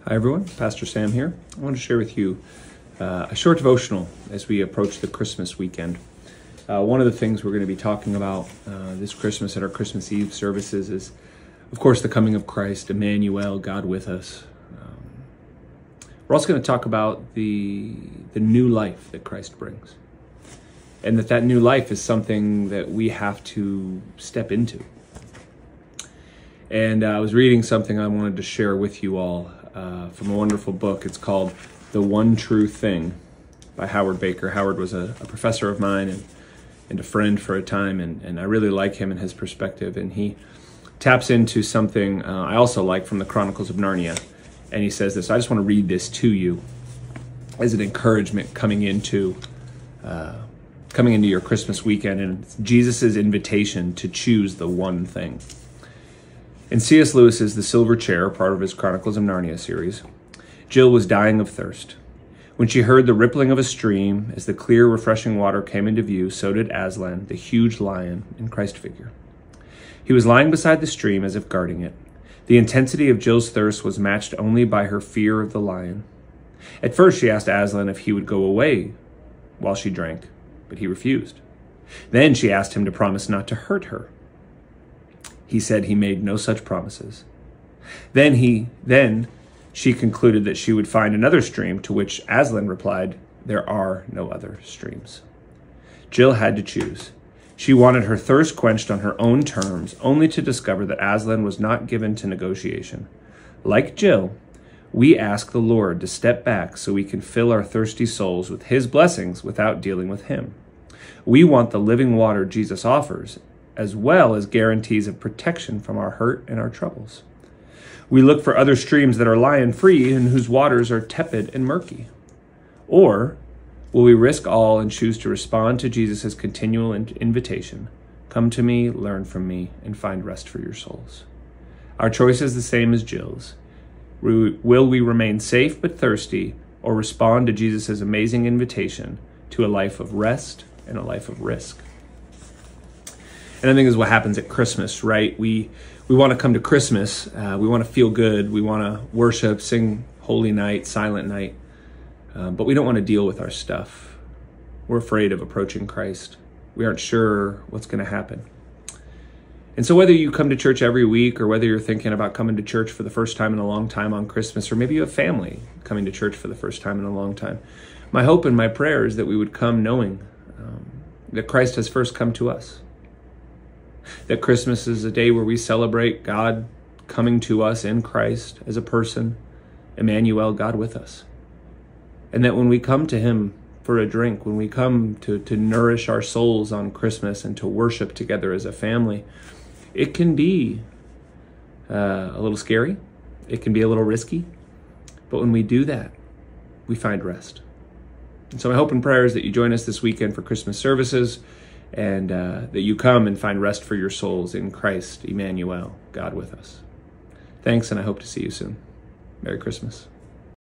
Hi everyone, Pastor Sam here. I want to share with you a short devotional as we approach the Christmas weekend. One of the things we're going to be talking about this Christmas at our Christmas Eve services is, of course, the coming of Christ, Emmanuel, God with us. We're also going to talk about the new life that Christ brings, and that new life is something that we have to step into. And I was reading something I wanted to share with you all from a wonderful book. It's called The One True Thing by Howard Baker. Howard was a professor of mine and a friend for a time, and I really like him and his perspective. And he taps into something I also like from the Chronicles of Narnia. And he says this. I just want to read this to you as an encouragement coming into your Christmas weekend. And it's Jesus' invitation to choose the one thing. In C.S. Lewis's The Silver Chair, part of his Chronicles of Narnia series, Jill was dying of thirst. When she heard the rippling of a stream, as the clear, refreshing water came into view, so did Aslan, the huge lion in Christ figure. He was lying beside the stream as if guarding it. The intensity of Jill's thirst was matched only by her fear of the lion. At first, she asked Aslan if he would go away while she drank, but he refused. Then she asked him to promise not to hurt her. He said he made no such promises. Then she concluded that she would find another stream, to which Aslan replied, "There are no other streams." Jill had to choose. She wanted her thirst quenched on her own terms, only to discover that Aslan was not given to negotiation. Like Jill, we ask the Lord to step back so we can fill our thirsty souls with his blessings without dealing with him. We want the living water Jesus offers, as well as guarantees of protection from our hurt and our troubles. We look for other streams that are lion-free and whose waters are tepid and murky. Or will we risk all and choose to respond to Jesus' continual invitation? Come to me, learn from me, and find rest for your souls. Our choice is the same as Jill's. Will we remain safe but thirsty, or respond to Jesus' amazing invitation to a life of rest and a life of risk? And I think this is what happens at Christmas, right? We want to come to Christmas. We want to feel good. We want to worship, sing Holy Night, Silent Night. But we don't want to deal with our stuff. We're afraid of approaching Christ. We aren't sure what's going to happen. And so whether you come to church every week, or whether you're thinking about coming to church for the first time in a long time on Christmas, or maybe you have family coming to church for the first time in a long time, my hope and my prayer is that we would come knowing that Christ has first come to us. That Christmas is a day where we celebrate God coming to us in Christ as a person, Emmanuel, God with us. And that when we come to him for a drink, when we come to nourish our souls on Christmas and to worship together as a family, it can be a little scary. It can be a little risky. But when we do that, we find rest. And so my hope and prayer is that you join us this weekend for Christmas services, and that you come and find rest for your souls in Christ, Emmanuel, God with us. Thanks, and I hope to see you soon. Merry Christmas.